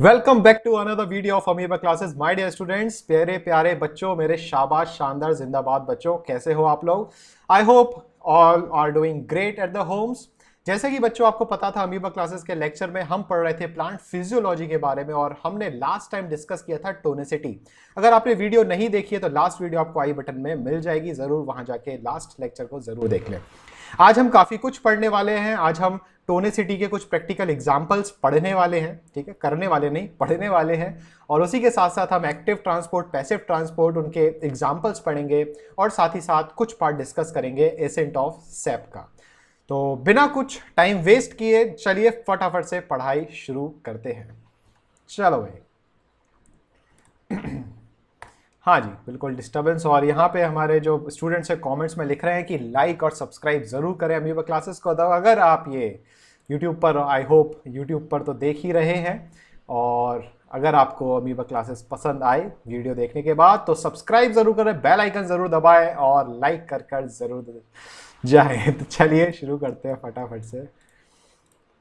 Welcome back to another video of Amoeba classes my dear students, प्यारे प्यारे बच्चों, मेरे शाबाश शानदार जिंदाबाद बच्चों, कैसे हो आप लोग। I hope all are doing great at the homes. जैसे कि बच्चों आपको पता था, अमीबा क्लासेस के लेक्चर में हम पढ़ रहे थे प्लांट फिजियोलॉजी के बारे में और हमने लास्ट टाइम डिस्कस किया था टोनिसिटी। अगर आपने वीडियो नहीं देखी है तो लास्ट वीडियो आपको आई बटन में मिल जाएगी, जरूर वहां जाके लास्ट लेक्चर को जरूर देख लें। आज हम काफी कुछ पढ़ने वाले हैं। आज हम टोनिसिटी के कुछ प्रैक्टिकल एग्जांपल्स पढ़ने वाले हैं, ठीक है, करने वाले नहीं, पढ़ने वाले हैं। और उसी के साथ साथ हम एक्टिव ट्रांसपोर्ट, पैसिव ट्रांसपोर्ट, उनके एग्जांपल्स पढ़ेंगे और साथ ही साथ कुछ पार्ट डिस्कस करेंगे एसेंट ऑफ सेप का। तो बिना कुछ टाइम वेस्ट किए चलिए फटाफट से पढ़ाई शुरू करते हैं। चलो भाई। हाँ जी, बिल्कुल डिस्टर्बेंस। और यहाँ पे हमारे जो स्टूडेंट्स हैं कमेंट्स में लिख रहे हैं कि लाइक और सब्सक्राइब जरूर करें अमीबा क्लासेस को। अगर आप ये यूट्यूब पर, आई होप यूट्यूब पर तो देख ही रहे हैं, और अगर आपको अमीबा क्लासेस पसंद आए वीडियो देखने के बाद तो सब्सक्राइब जरूर करें, बेल आइकन जरूर दबाएं और लाइक कर जरूर जाए। तो चलिए शुरू करते हैं फटाफट से।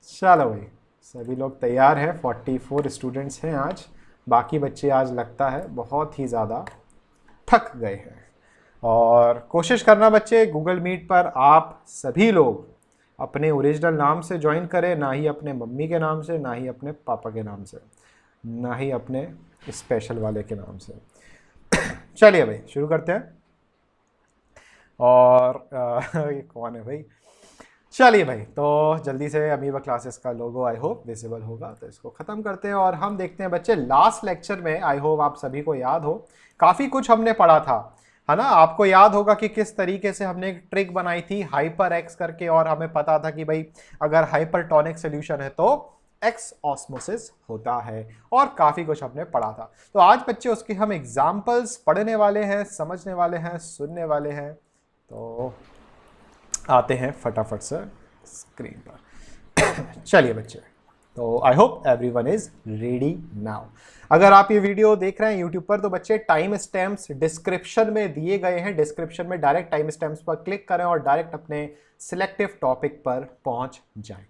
चलो भाई, सभी लोग तैयार हैं। 44 स्टूडेंट्स हैं आज। बाकी बच्चे आज लगता है बहुत ही ज़्यादा थक गए हैं। और कोशिश करना बच्चे, गूगल मीट पर आप सभी लोग अपने ओरिजिनल नाम से ज्वाइन करें, ना ही अपने मम्मी के नाम से, ना ही अपने पापा के नाम से, ना ही अपने स्पेशल वाले के नाम से। चलिए भाई शुरू करते हैं। और ये कौन है भाई? चलिए भाई, तो जल्दी से अमीबा क्लासेस का लोगो आई होप विजिबल होगा, तो इसको ख़त्म करते हैं और हम देखते हैं बच्चे लास्ट लेक्चर में। आई होप आप सभी को याद हो, काफ़ी कुछ हमने पढ़ा था, है ना। आपको याद होगा कि किस तरीके से हमने एक ट्रिक बनाई थी हाइपर एक्स करके, और हमें पता था कि भाई अगर हाइपरटोनिक सोल्यूशन है तो एक्स ऑस्मोसिस होता है, और काफ़ी कुछ हमने पढ़ा था। तो आज बच्चे उसके हम एग्जाम्पल्स पढ़ने वाले हैं, समझने वाले हैं, सुनने वाले हैं। तो आते हैं फटाफट से स्क्रीन पर। चलिए बच्चे, तो I hope everyone is ready now. अगर आप ये वीडियो देख रहे हैं यूट्यूब पर तो बच्चे टाइम स्टैम्प्स डिस्क्रिप्शन में दिए गए हैं। डिस्क्रिप्शन में डायरेक्ट टाइम स्टैम्प्स पर क्लिक करें और डायरेक्ट अपने सिलेक्टिव टॉपिक पर पहुंच जाएं।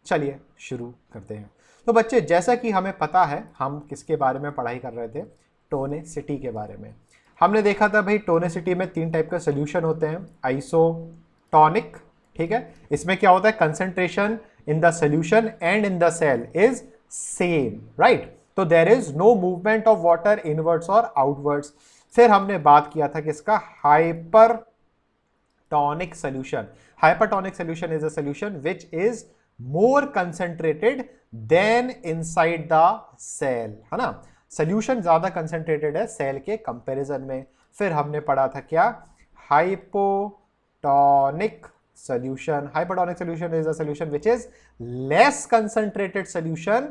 चलिए शुरू करते हैं। तो बच्चे, जैसा कि हमें पता है, हम किसके बारे में पढ़ाई कर रहे थे? टोनिसिटी के बारे में। हमने देखा था भाई टोनिसिटी में 3 टाइप का सोल्यूशन होते हैं। आइसोटोनिक, ठीक है, इसमें क्या होता है? Concentration in the solution and in the cell is same, right. तो there is no movement of water inwards और आउटवर्ड्स। फिर हमने बात किया था कि इसका hypertonic solution. Hypertonic solution is a solution which is more concentrated than inside the cell, है ना। सोल्यूशन ज्यादा कंसेंट्रेटेड है सेल के कंपैरिजन में। फिर हमने पढ़ा था क्या? Hypotonic solution. Hypertonic solution is a solution which is less concentrated solution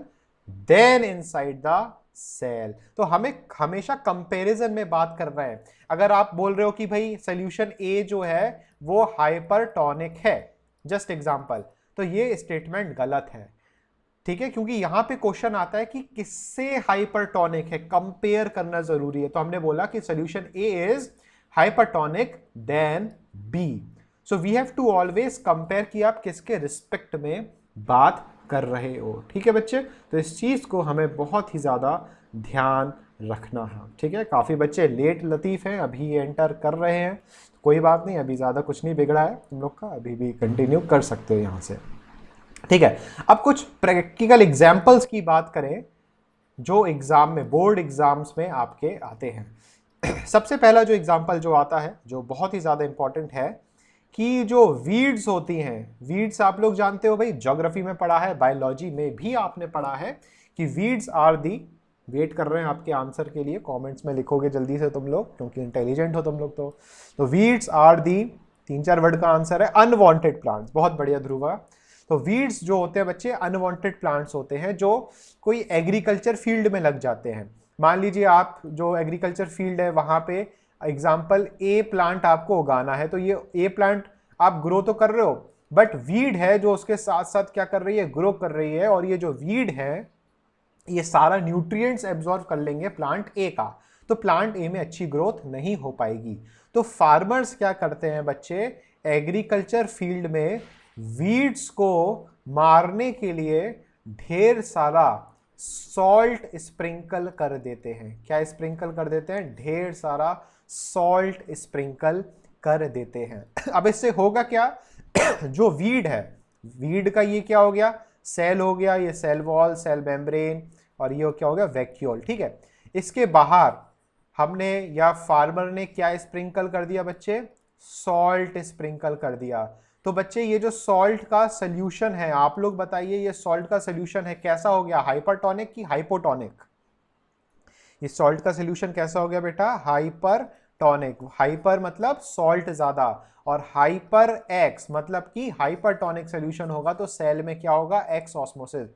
than inside the cell. तो हमें हमेशा कंपैरिजन में बात कर रहे हैं। अगर आप बोल रहे हो कि भाई सोल्यूशन ए जो है वो हाइपरटोनिक है, जस्ट एग्जांपल, तो ये स्टेटमेंट गलत है, ठीक है, क्योंकि यहां पे क्वेश्चन आता है कि किससे हाइपरटोनिक है, कंपेयर करना जरूरी है। तो हमने बोला कि solution A is hypertonic then B. So we have to always compare कि आप किसके रिस्पेक्ट में बात कर रहे हो, ठीक है बच्चे। तो इस चीज को हमें बहुत ही ज्यादा ध्यान रखना है, ठीक है। काफी बच्चे लेट लतीफ हैं, अभी एंटर कर रहे हैं, कोई बात नहीं, अभी ज्यादा कुछ नहीं बिगड़ा है तुम लोग का, अभी भी कंटिन्यू कर सकते हो यहां से, ठीक है। अब कुछ प्रैक्टिकल एग्जाम्पल्स की बात करें जो एग्जाम में, बोर्ड एग्जाम्स में आपके आते हैं। सबसे पहला जो एग्जाम्पल जो आता है, जो बहुत ही ज्यादा इंपॉर्टेंट है, कि जो वीड्स होती हैं, वीड्स आप लोग जानते हो भाई, ज्योग्राफी में पढ़ा है, बायोलॉजी में भी आपने पढ़ा है कि वीड्स आर दी, वेट कर रहे हैं आपके आंसर के लिए, कमेंट्स में लिखोगे जल्दी से तुम लोग, क्योंकि इंटेलिजेंट हो तुम लोग। तो वीड्स आर दी, 3-4 वर्ड का आंसर है, अनवांटेड प्लांट्स। बहुत बढ़िया ध्रुवा। तो वीड्स जो होते हैं बच्चे अनवांटेड प्लांट्स होते हैं जो कोई एग्रीकल्चर फील्ड में लग जाते हैं। मान लीजिए आप जो एग्रीकल्चर फील्ड है वहां पे एग्जाम्पल ए प्लांट आपको उगाना है, तो ये ए प्लांट आप ग्रो तो कर रहे हो, बट वीड है जो उसके साथ साथ क्या कर रही है? ग्रो कर रही है। और ये जो वीड है ये सारा न्यूट्रिएंट्स एब्जॉर्ब कर लेंगे प्लांट ए का, तो प्लांट ए में अच्छी ग्रोथ नहीं हो पाएगी। तो फार्मर्स क्या करते हैं बच्चे? एग्रीकल्चर फील्ड में वीड्स को मारने के लिए ढेर सारा सॉल्ट स्प्रिंकल कर देते हैं। क्या स्प्रिंकल कर देते हैं? ढेर सारा सॉल्ट स्प्रिंकल कर देते हैं। अब इससे होगा क्या? जो वीड है, वीड का ये क्या हो गया? सेल हो गया, ये सेल वॉल, सेल मेम्ब्रेन, और ये क्या हो गया? वैक्यूल। ठीक है, इसके बाहर हमने या फार्मर ने क्या स्प्रिंकल कर दिया बच्चे? सॉल्ट स्प्रिंकल कर दिया। तो बच्चे ये जो सॉल्ट का सोल्यूशन है, आप लोग बताइए, ये सॉल्ट का सोल्यूशन है कैसा हो गया? हाइपरटोनिक की हाइपोटोनिक? ये सॉल्ट का सोल्यूशन कैसा हो गया बेटा? हाइपरटोनिक। हाइपर मतलब सॉल्ट ज्यादा, और हाइपर एक्स मतलब कि हाइपरटोनिक सोल्यूशन होगा, तो सेल में क्या होगा? X osmosis.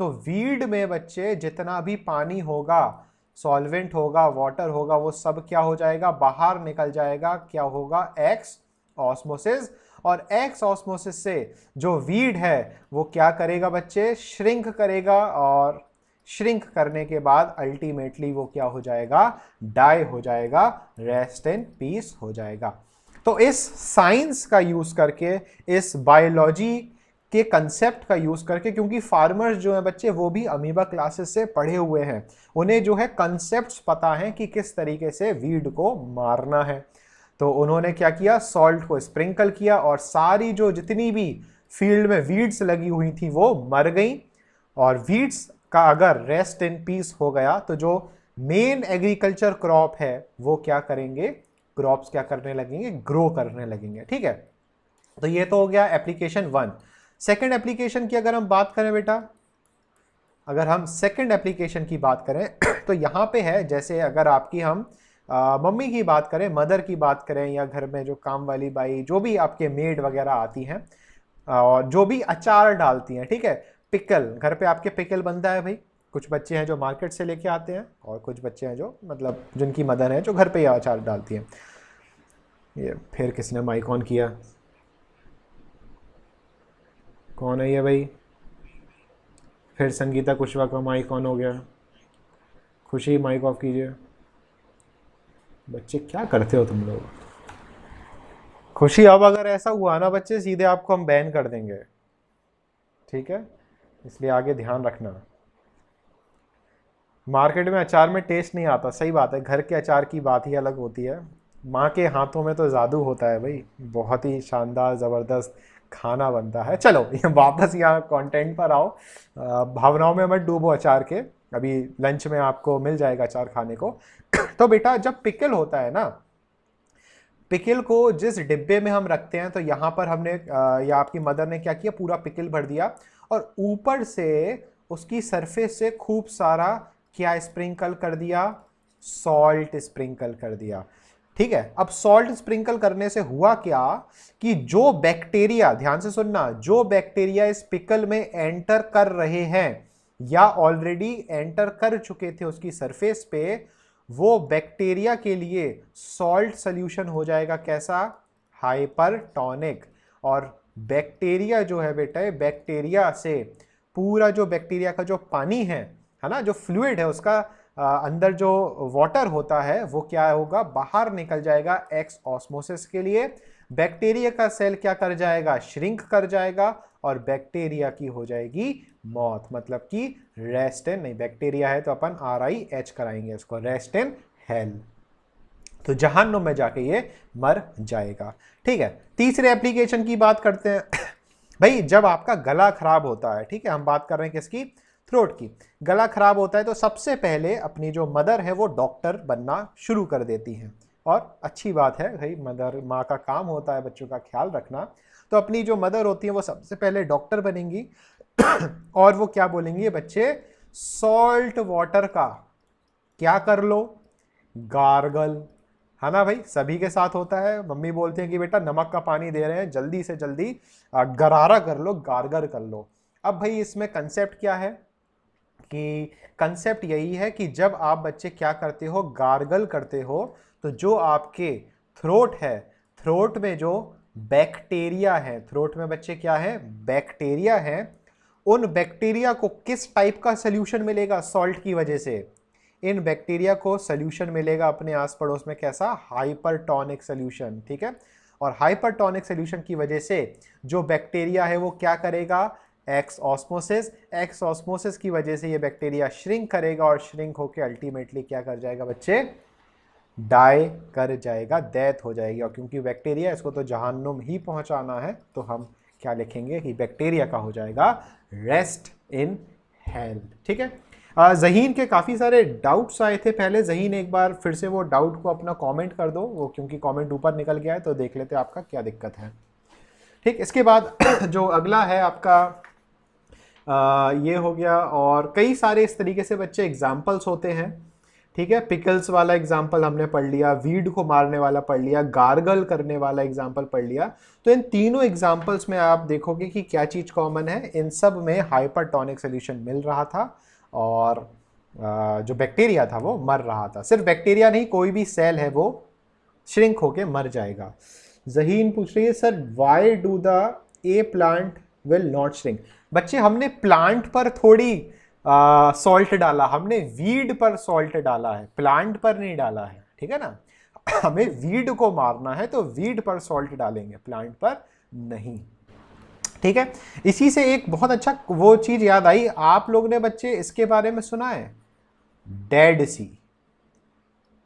तो वीड में बच्चे जितना भी पानी होगा, सॉल्वेंट होगा, वाटर होगा, वो सब क्या हो जाएगा? बाहर निकल जाएगा। क्या होगा? X osmosis. और एक्स ऑस्मोसिस से जो वीड है वो क्या करेगा बच्चे? श्रिंक करेगा, और श्रिंक करने के बाद अल्टीमेटली वो क्या हो जाएगा? डाई हो जाएगा, रेस्ट इन पीस हो जाएगा। तो इस साइंस का यूज करके, इस बायोलॉजी के कंसेप्ट का यूज करके, क्योंकि फार्मर्स जो है बच्चे वो भी अमीबा क्लासेस से पढ़े हुए हैं, उन्हें जो है कंसेप्ट्स पता है कि किस तरीके से वीड को मारना है। तो उन्होंने क्या किया? सॉल्ट को स्प्रिंकल किया, और सारी जो जितनी भी फील्ड में वीड्स लगी हुई थी वो मर गई। और वीड्स का अगर रेस्ट इन पीस हो गया, तो जो मेन एग्रीकल्चर क्रॉप है वो क्या करेंगे? क्रॉप्स क्या करने लगेंगे? ग्रो करने लगेंगे। ठीक है, तो ये तो हो गया एप्लीकेशन 1। सेकेंड एप्लीकेशन की अगर हम बात करें बेटा, अगर हम सेकेंड एप्लीकेशन की बात करें तो यहाँ पे है, जैसे अगर आपकी हम मम्मी की बात करें, मदर की बात करें, या घर में जो काम वाली बाई, जो भी आपके मेड वगैरह आती हैं, और जो भी अचार डालती हैं, ठीक है, पिकल, घर पे आपके पिकल बनता है भाई। कुछ बच्चे हैं जो मार्केट से लेके आते हैं, और कुछ बच्चे हैं जो मतलब जिनकी मदर है जो घर पे ही अचार डालती हैं। ये फिर किसने माइक ऑन किया? कौन है ये भाई? फिर संगीता कुशवाहा का माइक ऑन हो गया। खुशी, माइक ऑफ कीजिए। बच्चे क्या करते हो तुम लोग? खुशी, अब अगर ऐसा हुआ ना बच्चे, सीधे आपको हम बैन कर देंगे, ठीक है? इसलिए आगे ध्यान रखना। मार्केट में अचार में टेस्ट नहीं आता, सही बात है, घर के अचार की बात ही अलग होती है। माँ के हाथों में तो जादू होता है भाई, बहुत ही शानदार ज़बरदस्त खाना बनता है। चलो वापस यहाँ कंटेंट पर आओ, भावनाओं में मत डूबो अचार के। अभी लंच में आपको मिल जाएगा अचार खाने को। तो बेटा जब पिकल होता है ना, पिकल को जिस डिब्बे में हम रखते हैं, तो यहाँ पर हमने या आपकी मदर ने क्या किया? पूरा पिकल भर दिया, और ऊपर से उसकी सरफेस से खूब सारा क्या स्प्रिंकल कर दिया? सॉल्ट स्प्रिंकल कर दिया। ठीक है, अब सॉल्ट स्प्रिंकल करने से हुआ क्या कि जो बैक्टीरिया, ध्यान से सुनना, जो बैक्टीरिया इस पिकल में एंटर कर रहे हैं या ऑलरेडी एंटर कर चुके थे उसकी सरफेस पे, वो बैक्टीरिया के लिए सॉल्ट सॉल्यूशन हो जाएगा कैसा? हाइपरटोनिक। और बैक्टीरिया जो है बेटा, बैक्टीरिया से पूरा जो बैक्टीरिया का जो पानी है ना, जो फ्लूइड है उसका अंदर जो वाटर होता है वो क्या होगा? बाहर निकल जाएगा एक्स ऑस्मोसिस के लिए। बैक्टीरिया का सेल क्या कर जाएगा? श्रिंक कर जाएगा, और बैक्टीरिया की हो जाएगी मौत, मतलब कि रेस्ट इन, नहीं बैक्टीरिया है तो अपन RIH कराएंगे इसको, रेस्ट इन हेल। तो जहन्नुम में जाके ये मर जाएगा। ठीक है, तीसरे एप्लीकेशन की बात करते हैं। भाई जब आपका गला खराब होता है, ठीक है, हम बात कर रहे हैं किसकी? थ्रोट की। गला खराब होता है तो सबसे पहले अपनी जो मदर है वो डॉक्टर बनना शुरू कर देती हैं, और अच्छी बात है भाई, मदर, माँ का काम होता है बच्चों का ख्याल रखना। तो अपनी जो मदर होती है वो सबसे पहले डॉक्टर बनेंगी और वो क्या बोलेंगी? बच्चे सॉल्ट वाटर का क्या कर लो? गार्गल, है ना भाई, सभी के साथ होता है। मम्मी बोलते हैं कि बेटा नमक का पानी दे रहे हैं, जल्दी से जल्दी गरारा कर लो, गार्गर कर लो। अब भाई इसमें कंसेप्ट क्या है कि कंसेप्ट यही है कि जब आप बच्चे क्या करते हो? गार्गल करते हो, तो जो आपके थ्रोट है, थ्रोट में जो बैक्टीरिया है, थ्रोट में बच्चे क्या है? बैक्टीरिया है। उन बैक्टीरिया को किस टाइप का सोल्यूशन मिलेगा? सॉल्ट की वजह से इन बैक्टीरिया को सोल्यूशन मिलेगा अपने आस पड़ोस में, कैसा? Hypertonic solution. ठीक है, और हाइपरटोनिक सोल्यूशन की वजह से जो बैक्टीरिया है वो क्या करेगा? एक्स ऑस्मोसिस की वजह से ये बैक्टीरिया श्रिंक करेगा और श्रिंक होके अल्टीमेटली क्या कर जाएगा बच्चे, डाई कर जाएगा, डेथ हो जाएगी। और क्योंकि बैक्टीरिया, इसको तो जहन्नुम ही पहुंचाना है, तो हम क्या लिखेंगे कि बैक्टीरिया का हो जाएगा रेस्ट इन हेल। ठीक है, ज़हीन के काफ़ी सारे डाउट्स आए थे पहले। ज़हीन एक बार फिर से वो डाउट को अपना कमेंट कर दो, वो क्योंकि कमेंट ऊपर निकल गया है, तो देख लेते हैं आपका क्या दिक्कत है। ठीक, इसके बाद जो अगला है आपका ये हो गया, और कई सारे इस तरीके से बच्चे एग्जाम्पल्स होते हैं। ठीक है, पिकल्स वाला एग्जाम्पल हमने पढ़ लिया, वीड को मारने वाला पढ़ लिया, गार्गल करने वाला एग्जाम्पल पढ़ लिया। तो इन तीनों एग्जाम्पल्स में आप देखोगे कि क्या चीज़ कॉमन है, इन सब में हाइपरटोनिक सोल्यूशन मिल रहा था और जो बैक्टीरिया था वो मर रहा था। सिर्फ बैक्टीरिया नहीं, कोई भी सेल है वो श्रिंक होके मर जाएगा। ज़हीन पूछ रही है sir why do the A plant will not shrink. बच्चे हमने प्लांट पर थोड़ी सॉल्ट डाला, हमने वीड पर सॉल्ट डाला है, प्लांट पर नहीं डाला है। ठीक है ना, हमें वीड को मारना है तो वीड पर सॉल्ट डालेंगे, प्लांट पर नहीं। ठीक है, इसी से एक बहुत अच्छा वो चीज याद आई, आप लोग ने बच्चे इसके बारे में सुना है, डेड सी,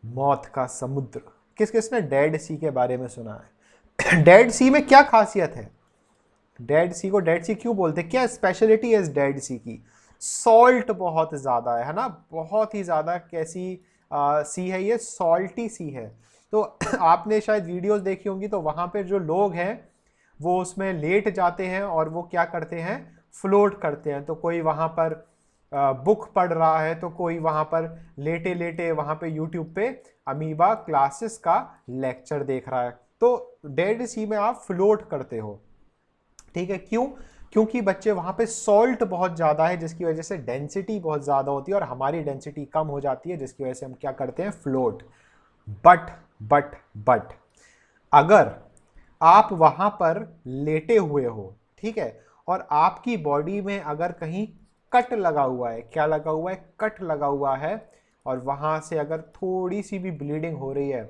मौत का समुद्र। किस किसने डेड सी के बारे में सुना है? डेड सी में क्या खासियत है? डेड सी को डेड सी क्यों बोलते हैं? क्या स्पेशलिटी है इस डेड सी की? सॉल्ट बहुत ज़्यादा है ना, बहुत ही ज़्यादा। कैसी सी है ये? सॉल्टी सी है। तो आपने शायद वीडियोस देखी होंगी, तो वहाँ पे जो लोग हैं वो उसमें लेट जाते हैं और वो क्या करते हैं, फ्लोट करते हैं। तो कोई वहाँ पर बुक पढ़ रहा है, तो कोई वहाँ पर लेटे लेटे वहाँ पे यूट्यूब पे अमीबा क्लासेस का लेक्चर देख रहा है। तो डेड सी में आप फ्लोट करते हो। ठीक है, क्यों? क्योंकि बच्चे वहाँ पे सॉल्ट बहुत ज़्यादा है, जिसकी वजह से डेंसिटी बहुत ज़्यादा होती है और हमारी डेंसिटी कम हो जाती है, जिसकी वजह से हम क्या करते हैं, फ्लोट। बट अगर आप वहाँ पर लेटे हुए हो, ठीक है, और आपकी बॉडी में अगर कहीं कट लगा हुआ है, क्या लगा हुआ है, कट लगा हुआ है, और वहाँ से अगर थोड़ी सी भी ब्लीडिंग हो रही है,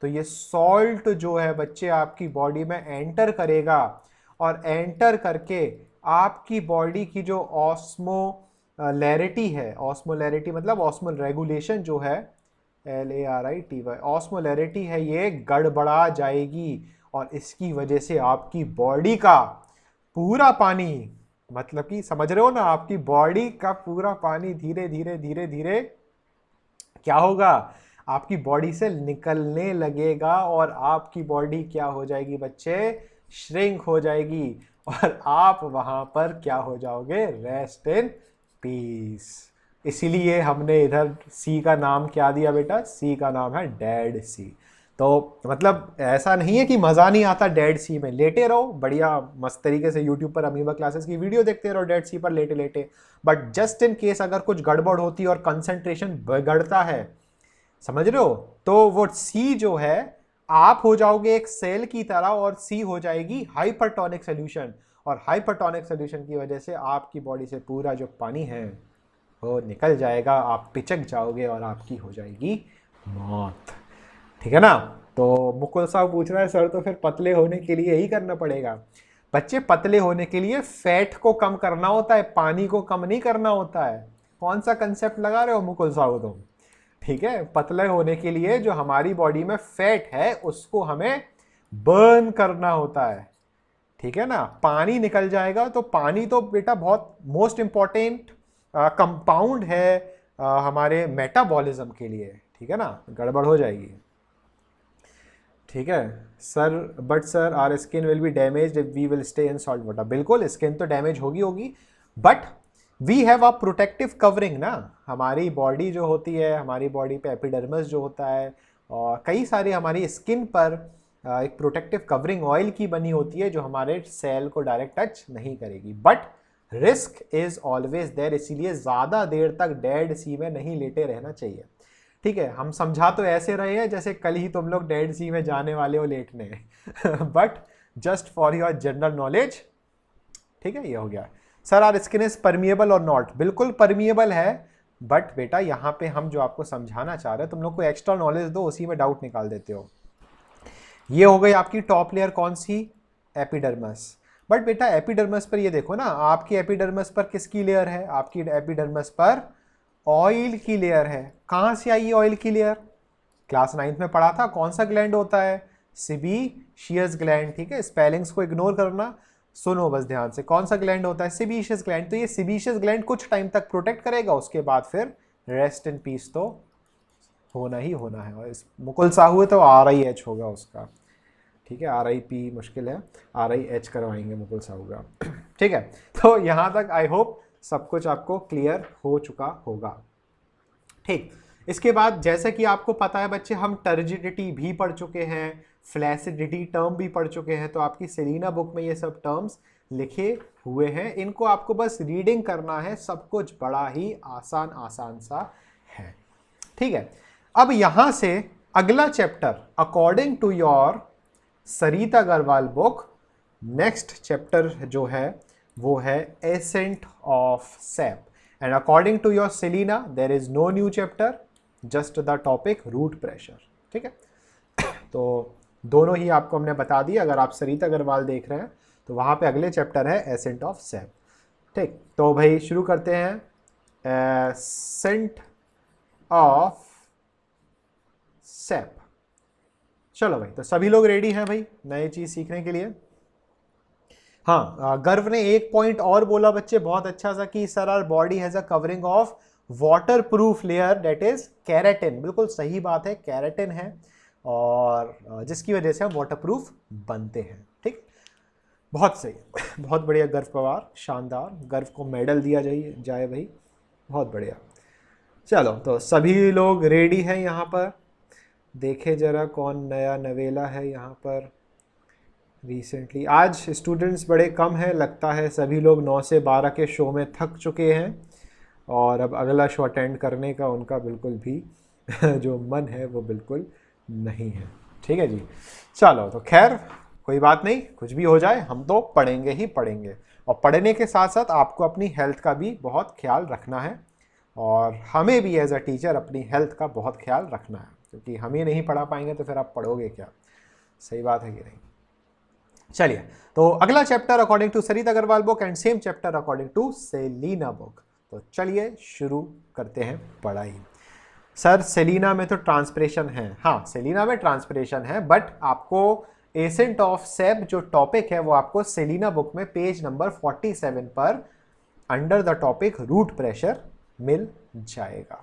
तो ये सॉल्ट जो है बच्चे आपकी बॉडी में एंटर करेगा, और एंटर करके आपकी बॉडी की जो ऑस्मोलैरिटी है, ऑस्मोलैरिटी मतलब ऑस्मोल रेगुलेशन जो है, LARITY, ऑस्मोलैरिटी है, ये गड़बड़ा जाएगी। और इसकी वजह से आपकी बॉडी का पूरा पानी, मतलब कि समझ रहे हो ना, आपकी बॉडी का पूरा पानी धीरे धीरे धीरे धीरे क्या होगा, आपकी बॉडी से निकलने लगेगा, और आपकी बॉडी क्या हो जाएगी बच्चे, श्रिंक हो जाएगी, और आप वहां पर क्या हो जाओगे, रेस्ट इन पीस। इसीलिए हमने इधर सी का नाम क्या दिया बेटा, सी का नाम है डेड सी। तो मतलब ऐसा नहीं है कि मज़ा नहीं आता डेड सी में, लेटे रहो बढ़िया मस्त तरीके से, यूट्यूब पर अमीबा क्लासेस की वीडियो देखते रहो डेड सी पर लेटे लेटे। बट जस्ट इन केस अगर कुछ गड़बड़ होती है और कंसंट्रेशन बिगड़ता है, समझ रहे हो, तो वो सी जो है, आप हो जाओगे एक सेल की तरह, और सी हो जाएगी हाइपरटोनिक सोल्यूशन, और हाइपरटोनिक सोल्यूशन की वजह से आपकी बॉडी से पूरा जो पानी है वो निकल जाएगा, आप पिचक जाओगे और आपकी हो जाएगी मौत। ठीक है ना। तो मुकुल साहब पूछ रहा है सर, तो फिर पतले होने के लिए यही करना पड़ेगा। बच्चे पतले होने के लिए फैट को कम करना होता है, पानी को कम नहीं करना होता है। कौन सा कंसेप्ट लगा रहे हो मुकुल साहब तुम? ठीक है, पतले होने के लिए जो हमारी बॉडी में फैट है उसको हमें बर्न करना होता है। ठीक है ना, पानी निकल जाएगा, तो पानी तो बेटा बहुत मोस्ट इंपॉर्टेंट कंपाउंड है हमारे मेटाबॉलिज्म के लिए। ठीक है ना, गड़बड़ हो जाएगी। ठीक है sir, but sir our skin will be damage if we will stay in salt water. बिल्कुल, स्किन तो डैमेज होगी, but we have a protective covering ना। हमारी बॉडी जो होती है, हमारी बॉडी पे एपिडर्मिस जो होता है, और कई सारी हमारी स्किन पर एक प्रोटेक्टिव कवरिंग ऑयल की बनी होती है, जो हमारे सेल को डायरेक्ट टच नहीं करेगी। But risk is always there, इसीलिए ज़्यादा देर तक डेड सी में नहीं लेटे रहना चाहिए। ठीक है, हम समझा तो ऐसे रहे हैं जैसे कल ही तुम लोग डेड सी में जाने वाले हो लेटने, but just for your general knowledge. ठीक है, ये हो गया। Sir our skin is permeable और नॉट? बिल्कुल परमिएबल है, बट बेटा यहाँ पे हम जो आपको समझाना चाह रहे हैं, तुम लोग को एक्स्ट्रा नॉलेज दो, उसी में डाउट निकाल देते हो। ये हो गई आपकी टॉप लेयर, कौन सी? एपिडर्मिस। बट बेटा एपिडर्मिस पर ये देखो ना, आपकी एपिडर्मिस पर किसकी लेयर है? आपकी एपिडर्मिस पर ऑयल की लेयर है। कहां से आई ऑयल की लेयर? क्लास 9th में पढ़ा था, कौन सा ग्लैंड होता है? Sebaceous gland. ठीक है, स्पेलिंग्स को इग्नोर करना, सुनो बस ध्यान से, कौन सा ग्लैंड होता है? Sebaceous gland. तो ये सेबेशियस ग्लैंड कुछ टाइम तक प्रोटेक्ट करेगा, उसके बाद फिर रेस्ट इन पीस तो होना ही होना है। और इस मुकुल साहू है तो RIH होगा उसका। ठीक है, RIP मुश्किल है, RIH करवाएंगे मुकुल साहू का। ठीक है, तो यहां तक आई होप सब कुछ आपको क्लियर हो चुका होगा। ठीक, इसके बाद जैसे कि आपको पता है बच्चे, हम टर्जिडिटी भी पढ़ चुके हैं, फ्लैसिडिटी टर्म भी पढ़ चुके हैं। तो आपकी सेलिना बुक में ये सब टर्म्स लिखे हुए हैं, इनको आपको बस रीडिंग करना है, सब कुछ बड़ा ही आसान आसान सा है। ठीक है, अब यहां से अगला chapter according to your Sarita Agarwal book, next chapter जो है वो है ascent of sap, and according to your Selina there is no new chapter, just the topic root pressure. ठीक है, तो दोनों ही आपको हमने बता दिया। अगर आप सरिता अग्रवाल देख रहे हैं तो वहां पे अगले चैप्टर है एसेंट ऑफ सैप। ठीक, तो भाई शुरू करते हैं, एसेंट ऑफ सैप। चलो भाई, तो सभी लोग रेडी हैं भाई नई चीज सीखने के लिए? हाँ, गर्व ने एक पॉइंट और बोला बच्चे बहुत अच्छा सा कि sir our body has a covering of water proof layer that is keratin. बिल्कुल सही बात है, केराटिन है, और जिसकी वजह से हम वाटर प्रूफ बनते हैं। ठीक, बहुत सही, बहुत बढ़िया गर्व पवार, शानदार। गर्व को मेडल दिया जाए भाई, बहुत बढ़िया। चलो, तो सभी लोग रेडी हैं यहाँ पर? देखे जरा कौन नया नवेला है यहाँ पर रिसेंटली। आज स्टूडेंट्स बड़े कम हैं, लगता है सभी लोग 9 से 12 के शो में थक चुके हैं, और अब अगला शो अटेंड करने का उनका बिल्कुल भी जो मन है वो बिल्कुल नहीं है। ठीक है जी, चलो, तो खैर कोई बात नहीं, कुछ भी हो जाए हम तो पढ़ेंगे ही पढ़ेंगे, और पढ़ने के साथ साथ आपको अपनी हेल्थ का भी बहुत ख्याल रखना है, और हमें भी एज अ टीचर अपनी हेल्थ का बहुत ख्याल रखना है, क्योंकि हम ही नहीं पढ़ा पाएंगे तो फिर आप पढ़ोगे क्या? सही बात है कि नहीं? चलिए, तो अगला chapter according to Sarita Agarwal book and same chapter according to Selina book. तो चलिए शुरू करते हैं पढ़ाई। सर सेलिना में तो ट्रांसपिरेशन है। हाँ, सेलिना में ट्रांसपिरेशन है, बट आपको एसेंट ऑफ सैप जो टॉपिक है वो आपको सेलिना बुक में पेज नंबर 47 पर under the topic root pressure मिल जाएगा।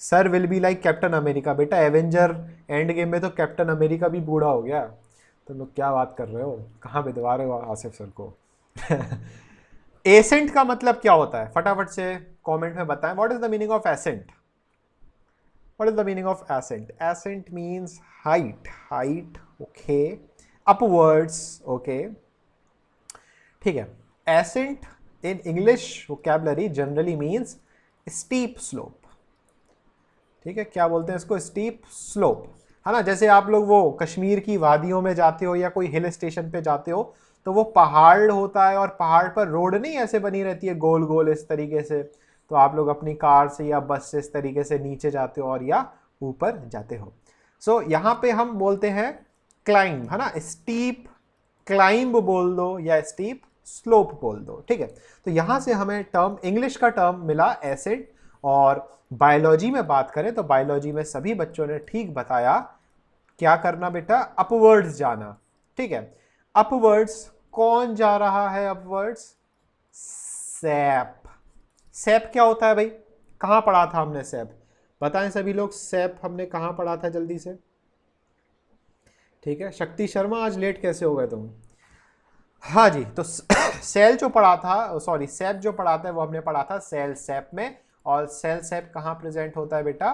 Sir will be like Captain America. बेटा एवेंजर एंड गेम में तो कैप्टन अमेरिका भी बूढ़ा हो गया, तुम लोग क्या बात कर रहे हो, कहाँ बिदवा रहे हो आसिफ सर को? एसेंट का मतलब क्या होता है? फटाफट से कमेंट में बताएं, what is the meaning of ascent? What is the meaning of ascent? Ascent means height, height, okay, upwards, okay, ठीक है। Ascent in English vocabulary generally means steep slope. ठीक है, क्या बोलते हैं इसको? स्टीप स्लोप, है ना। जैसे आप लोग वो कश्मीर की वादियों में जाते हो या कोई हिल स्टेशन पे जाते हो तो वो पहाड़ होता है, और पहाड़ पर रोड नहीं ऐसे बनी रहती है गोल गोल इस तरीके से, तो आप लोग अपनी कार से या बस से इस तरीके से नीचे जाते हो और या ऊपर जाते हो। सो यहाँ पे हम बोलते हैं क्लाइंब, है ना। स्टीप क्लाइंब बोल दो या स्टीप स्लोप बोल दो, ठीक है। तो यहाँ से हमें टर्म, इंग्लिश का टर्म मिला एसेंट। और बायोलॉजी में बात करें तो बायोलॉजी में सभी बच्चों ने ठीक बताया, क्या करना बेटा? अपवर्ड्स जाना, ठीक है। अपवर्ड्स कौन जा रहा है? Upwards SAP. सैप क्या होता है भाई? कहां पढ़ा था हमने सैप? बताएं सभी लोग, सैप हमने कहां पढ़ा था जल्दी से? ठीक है, शक्ति शर्मा आज लेट कैसे हो गए तुम? हाँ जी, तो सेल जो पढ़ा था, सॉरी सैप जो पढ़ा था वो हमने पढ़ा था सेल सैप में। और सेल सैप कहाँ प्रेजेंट होता है बेटा?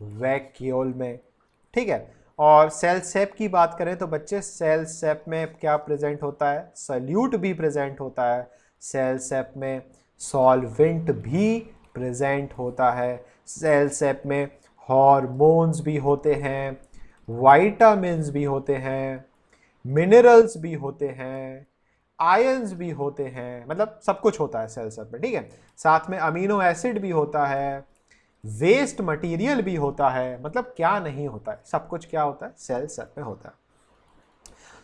वैक्यूल में, ठीक है। और सेल सैप की बात करें तो बच्चे सेल सैप में क्या प्रेजेंट होता है? सल्यूट भी प्रेजेंट होता है। सेल सैप में सॉल्वेंट भी प्रेजेंट होता है। सेल सैप में हार्मोन्स भी होते हैं, वाइटामिन्स भी होते हैं, मिनरल्स भी होते हैं, आयंस भी होते हैं, मतलब सब कुछ होता है सेल सैप में, ठीक है। साथ में अमीनो एसिड भी होता है, वेस्ट मटेरियल भी होता है, मतलब क्या नहीं होता है, सब कुछ क्या होता है? सेल सैप में होता है।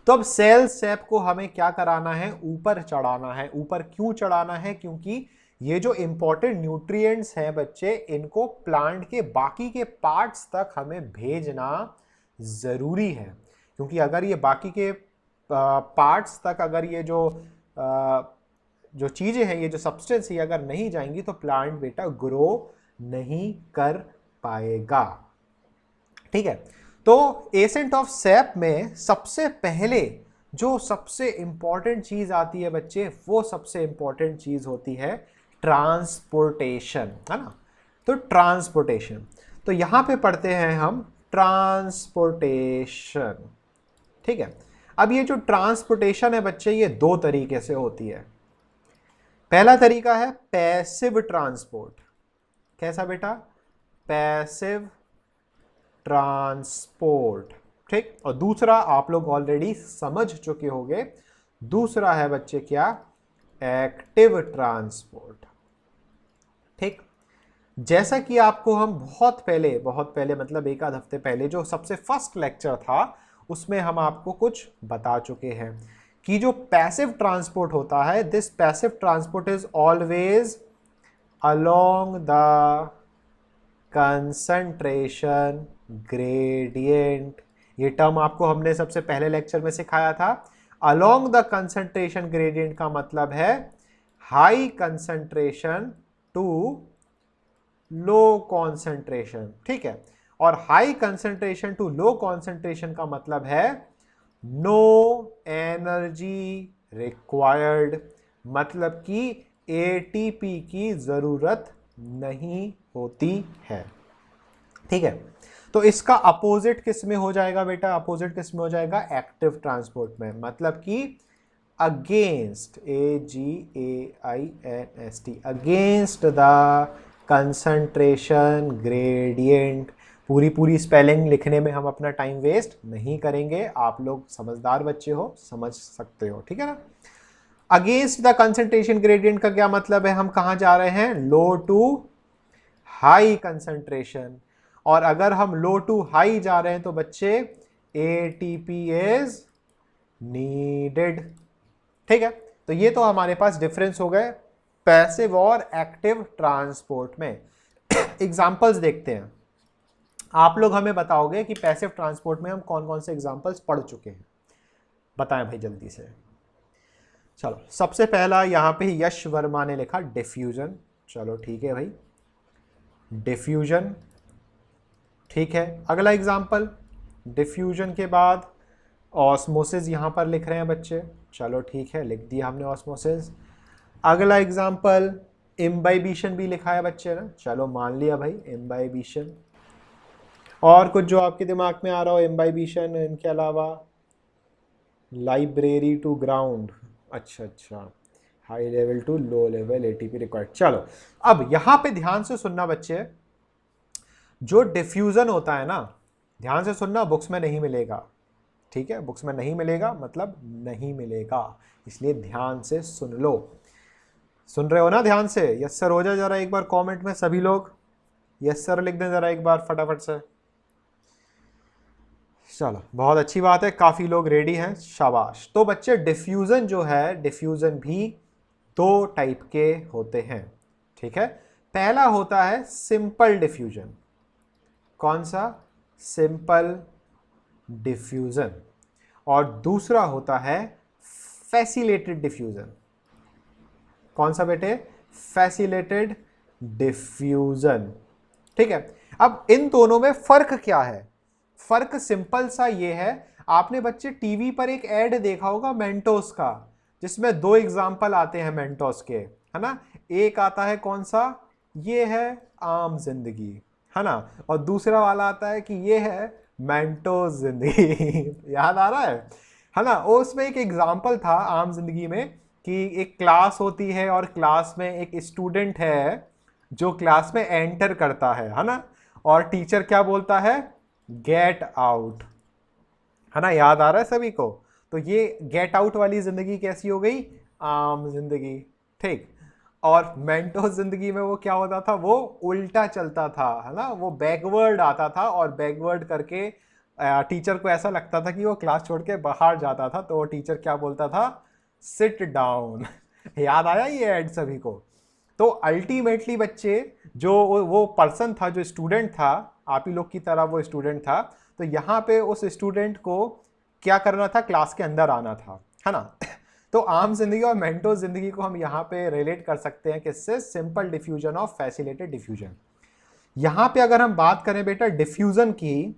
तो अब सेल सेप को हमें क्या कराना है, ऊपर चढ़ाना है। ऊपर क्यों चढ़ाना है, क्योंकि ये जो इंपॉर्टेंट न्यूट्रिएंट्स हैं बच्चे, इनको प्लांट के बाकी के पार्ट्स तक हमें भेजना जरूरी है। क्योंकि अगर ये बाकी के पार्ट्स तक अगर ये जो चीजें हैं, ये जो सब्सटेंस है, अगर नहीं जाएंगी तो प्लांट बेटा ग्रो नहीं कर पाएगा। ठीक है, तो एसेंट ऑफ सैप में सबसे पहले जो सबसे इंपॉर्टेंट चीज आती है बच्चे, वो सबसे इंपॉर्टेंट चीज होती है ट्रांसपोर्टेशन, है ना। तो ट्रांसपोर्टेशन, तो यहां पे पढ़ते हैं हम ट्रांसपोर्टेशन। ठीक है, अब ये जो ट्रांसपोर्टेशन है बच्चे, ये दो तरीके से होती है। पहला तरीका है पैसिव ट्रांसपोर्ट। कैसा बेटा, पैसिव ट्रांसपोर्ट। ठीक, और दूसरा आप लोग ऑलरेडी समझ चुके होंगे, दूसरा है बच्चे क्या, एक्टिव ट्रांसपोर्ट। ठीक, जैसा कि आपको हम बहुत पहले मतलब एक आध हफ्ते पहले जो सबसे फर्स्ट लेक्चर था, उसमें हम आपको कुछ बता चुके हैं कि जो पैसिव ट्रांसपोर्ट होता है, this passive transport is always along the concentration gradient. ये टर्म आपको हमने सबसे पहले लेक्चर में सिखाया था। अलोंग द कंसंट्रेशन ग्रेडियंट का मतलब है high concentration to low concentration. ठीक है, और high concentration to low concentration का मतलब है नो एनर्जी रिक्वायर्ड, मतलब कि एटीपी की जरूरत नहीं होती है। ठीक है, तो इसका अपोजिट किस में हो जाएगा बेटा, अपोजिट किस में हो जाएगा, एक्टिव ट्रांसपोर्ट में, मतलब कि against, AGAINST, against the concentration gradient. पूरी स्पेलिंग लिखने में हम अपना टाइम वेस्ट नहीं करेंगे, आप लोग समझदार बच्चे हो, समझ सकते हो। ठीक है ना, अगेंस्ट द कंसंट्रेशन ग्रेडियंट का क्या मतलब है, हम कहां जा रहे हैं, लो टू हाई कंसंट्रेशन। और अगर हम लो टू हाई जा रहे हैं तो बच्चे ATP इज नीडेड। ठीक है, तो ये तो हमारे पास डिफरेंस हो गए पैसिव और एक्टिव ट्रांसपोर्ट में। एग्जांपल्स देखते हैं, आप लोग हमें बताओगे कि पैसिव ट्रांसपोर्ट में हम कौन कौन से एग्जांपल्स पढ़ चुके हैं, बताएं भाई जल्दी से। चलो, सबसे पहला यहां पे यश वर्मा ने लिखा डिफ्यूजन। चलो ठीक है भाई, डिफ्यूजन, ठीक है। अगला एग्जांपल, डिफ्यूजन के बाद ऑस्मोसिस यहां पर लिख रहे हैं बच्चे। चलो ठीक है, लिख दिया हमने ऑस्मोसिस। अगला एग्जांपल इम्बाइबिशन भी लिखा है बच्चे ना, चलो मान लिया भाई इम्बाइबिशन। और कुछ जो आपके दिमाग में आ रहा हो इम्बाइबिशन इनके अलावा, लाइब्रेरी टू ग्राउंड, अच्छा, high level to low level ATP required. चलो, अब यहां पे ध्यान से सुनना बच्चे, जो डिफ्यूजन होता है ना, ध्यान से सुनना, बुक्स में नहीं मिलेगा। ठीक है, बुक्स में नहीं मिलेगा मतलब नहीं मिलेगा, इसलिए ध्यान से सुन लो। सुन रहे हो ना ध्यान से, यस सर हो जाए जरा एक बार कमेंट में सभी लोग, यस सर लिख दें जरा एक बार फटाफट से। चलो, बहुत अच्छी बात है, काफी लोग रेडी हैं, शाबाश। तो बच्चे डिफ्यूजन जो है, डिफ्यूजन भी दो टाइप के होते हैं। ठीक है, पहला होता है सिंपल डिफ्यूजन। कौन सा, सिंपल डिफ्यूजन। और दूसरा होता है फैसिलेटेड डिफ्यूजन। कौन सा बेटे, फैसिलेटेड डिफ्यूजन। ठीक है, अब इन दोनों में फर्क क्या है, फर्क सिंपल सा ये है, आपने बच्चे टीवी पर एक ऐड देखा होगा मेंटोस का, जिसमें दो एग्जाम्पल आते हैं मेंटोस के, है ना। एक आता है कौन सा, ये है आम जिंदगी, है ना, और दूसरा वाला आता है कि ये है मेंटोस जिंदगी। याद आ रहा है ना। उसमें एक एग्जाम्पल था आम जिंदगी में कि एक क्लास होती है और क्लास में एक स्टूडेंट है जो क्लास में एंटर करता है ना, और टीचर क्या बोलता है, गेट आउट, है ना, याद आ रहा है सभी को। तो ये गेट आउट वाली जिंदगी कैसी हो गई, आम जिंदगी। ठीक, और मेंटोस जिंदगी में वो क्या होता था, वो उल्टा चलता था, है ना, वो बैकवर्ड आता था और बैकवर्ड करके टीचर को ऐसा लगता था कि वो क्लास छोड़ के बाहर जाता था, तो टीचर क्या बोलता था, सिट डाउन। याद आया ये ऐड सभी को। तो अल्टीमेटली बच्चे, जो वो पर्सन था, जो स्टूडेंट था, आप ही लोग की तरह वो स्टूडेंट था, तो यहाँ पे उस स्टूडेंट को क्या करना था, क्लास के अंदर आना था, है ना। तो आम जिंदगी और मेंटो जिंदगी को हम यहाँ पे रिलेट कर सकते हैं किससे, simple diffusion of facilitated diffusion. यहाँ पे अगर हम बात करें बेटा डिफ्यूजन की,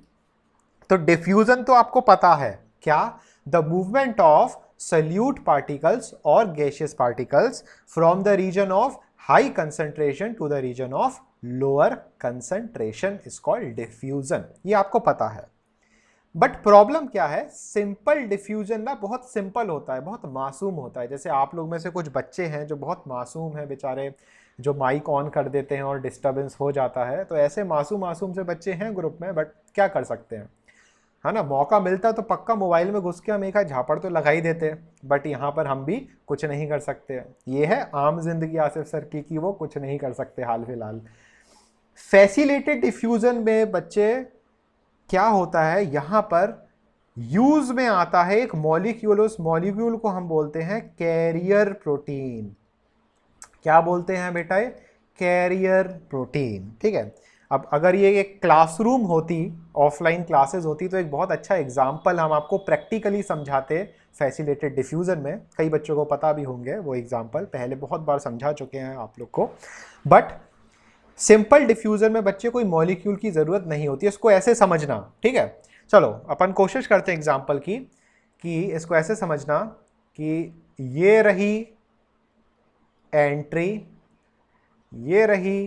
तो डिफ्यूजन तो आपको पता है क्या, the movement of solute particles or gaseous particles from the region of high concentration to the region of lower concentration is called diffusion। ये आपको पता है। बट प्रॉब्लम क्या है, सिंपल डिफ्यूजन ना बहुत सिंपल होता है, बहुत मासूम होता है। जैसे आप लोग में से कुछ बच्चे हैं जो बहुत मासूम हैं बेचारे, जो माइक ऑन कर देते हैं और डिस्टर्बेंस हो जाता है, तो ऐसे मासूम मासूम से बच्चे हैं ग्रुप में, बट क्या कर सकते हैं, है ना। मौका मिलता तो पक्का मोबाइल में घुस के हम एक झापड़ तो लगा ही देते, बट यहाँ पर हम भी कुछ नहीं कर सकते। ये है आम जिंदगी आसिफ सर की कि वो कुछ नहीं कर सकते हाल फिलहाल। फैसिलिटेड डिफ्यूजन में बच्चे क्या होता है, यहाँ पर यूज में आता है एक मॉलिक्यूल, उस मॉलिक्यूल को हम बोलते हैं कैरियर प्रोटीन। क्या बोलते हैं बेटा, कैरियर प्रोटीन, ठीक है। अब अगर ये एक क्लासरूम होती, ऑफलाइन क्लासेस होती, तो एक बहुत अच्छा एग्जाम्पल हम आपको प्रैक्टिकली समझाते फैसिलिटेड डिफ्यूजन में। कई बच्चों को पता भी होंगे वो एग्जाम्पल, पहले बहुत बार समझा चुके हैं आप लोग को। बट सिंपल डिफ्यूजन में बच्चे कोई मॉलिक्यूल की ज़रूरत नहीं होती, इसको ऐसे समझना, ठीक है। चलो अपन कोशिश करते हैं एग्जाम्पल की, कि इसको ऐसे समझना कि ये रही एंट्री, ये रही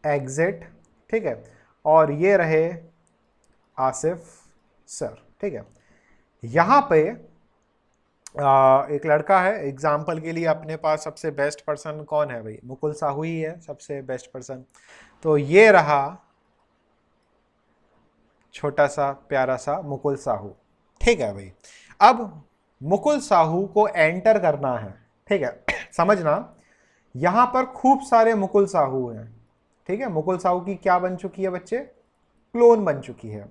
एग्जिट, ठीक है, और ये रहे आसिफ सर, ठीक है। यहाँ पे एक लड़का है, एग्जाम्पल के लिए अपने पास सबसे बेस्ट पर्सन कौन है भाई, मुकुल साहू ही है सबसे बेस्ट पर्सन। तो ये रहा छोटा सा प्यारा सा मुकुल साहू, ठीक है भाई। अब मुकुल साहू को एंटर करना है, ठीक है। समझना, यहां पर खूब सारे मुकुल साहू हैं, ठीक है। मुकुल साहू की क्या बन चुकी है बच्चे, क्लोन बन चुकी है।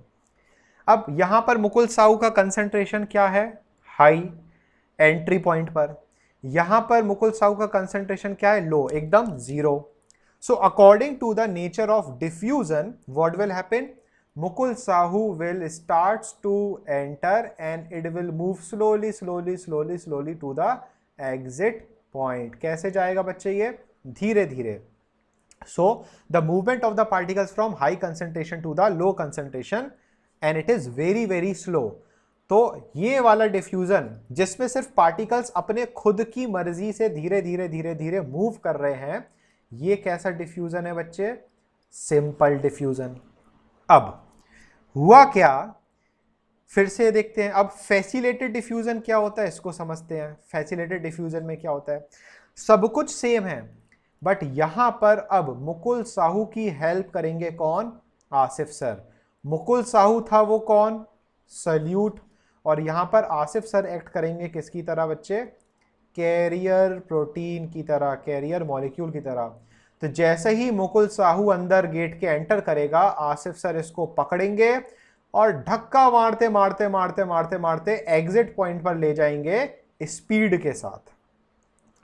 अब यहां पर मुकुल साहू का कंसंट्रेशन क्या है, हाई एंट्री पॉइंट पर। यहां पर मुकुल साहू का कंसंट्रेशन क्या है, लो, एकदम zero. So according to the nature of diffusion what will happen, Mukul Sahu will starts to enter and it will move slowly slowly slowly slowly to the exit point। कैसे जाएगा बच्चे, ये धीरे धीरे। so the movement of the particles from high concentration to the low concentration and it is very very slow। तो ये वाला diffusion जिसमें सिर्फ पार्टिकल्स अपने खुद की मर्जी से धीरे धीरे धीरे धीरे मूव कर रहे हैं, ये कैसा डिफ्यूजन है बच्चे, सिंपल डिफ्यूजन। अब हुआ क्या, फिर से देखते हैं। अब फैसिलिटेड डिफ्यूजन क्या होता है, इसको समझते हैं। फैसिलिटेड डिफ्यूजन में क्या होता है, सब कुछ सेम है, बट यहां पर अब मुकुल साहू की हेल्प करेंगे कौन, आसिफ सर। मुकुल साहू था वो कौन, सल्यूट, और यहां पर आसिफ सर एक्ट करेंगे किसकी तरह बच्चे, कैरियर प्रोटीन की तरह, कैरियर मॉलिक्यूल की तरह। तो जैसे ही मुकुल साहू अंदर गेट के एंटर करेगा, आसिफ सर इसको पकड़ेंगे और धक्का मारते मारते मारते मारते मारते एग्जिट पॉइंट पर ले जाएंगे स्पीड के साथ,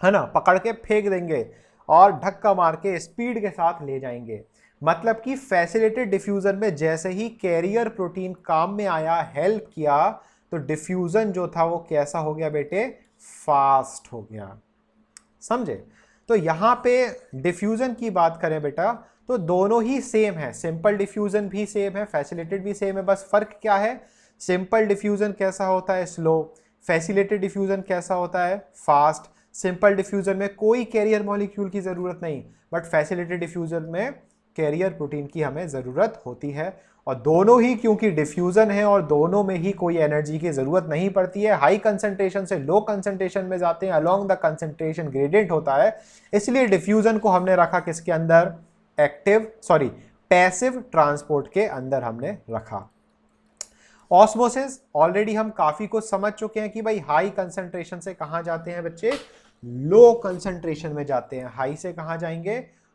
है ना। पकड़ के फेंक देंगे और धक्का मार के स्पीड के साथ ले जाएंगे। मतलब कि फैसिलिटेड डिफ्यूजन में जैसे ही कैरियर प्रोटीन काम में आया, हेल्प किया, तो डिफ्यूजन जो था वो कैसा हो गया बेटे, फास्ट हो गया। समझे। तो यहां पे डिफ्यूजन की बात करें बेटा, तो दोनों ही सेम है, सिंपल डिफ्यूजन भी सेम है, फैसिलिटेड भी सेम है। बस फर्क क्या है, सिंपल डिफ्यूजन कैसा होता है, स्लो, फैसिलिटेड डिफ्यूजन कैसा होता है, फास्ट। सिंपल डिफ्यूजन में कोई कैरियर मॉलिक्यूल की जरूरत नहीं, बट फैसिलिटेड डिफ्यूजन में कैरियर प्रोटीन की हमें जरूरत होती है। और दोनों ही क्योंकि डिफ्यूजन है और दोनों में ही कोई एनर्जी की जरूरत नहीं पड़ती है, हाई कंसंट्रेशन से लो कंसंट्रेशन में जाते हैं, अलोंग द कंसंट्रेशन ग्रेडियंट होता है, इसलिए डिफ्यूजन को हमने रखा किसके अंदर, पैसिव ट्रांसपोर्ट के अंदर हमने रखा। ऑस्मोसिस ऑलरेडी हम काफी कुछ समझ चुके हैं कि भाई हाई कंसंट्रेशन से कहां जाते हैं बच्चे, लो कंसंट्रेशन में जाते हैं। हाई से कहां जाएंगे,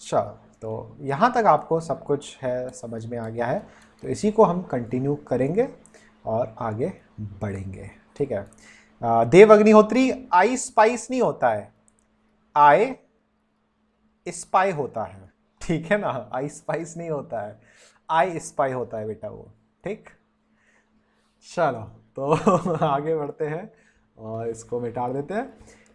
चलो, तो यहाँ तक आपको सब कुछ है, समझ में आ गया है। तो इसी को हम कंटिन्यू करेंगे और आगे बढ़ेंगे, ठीक है। देव अग्निहोत्री आई स्पाइस नहीं होता है, आई स्पाई होता है, ठीक है ना। आई स्पाइस नहीं होता है, आई स्पाई होता है बेटा वो, ठीक। चलो, तो आगे बढ़ते हैं और इसको मिटा देते हैं,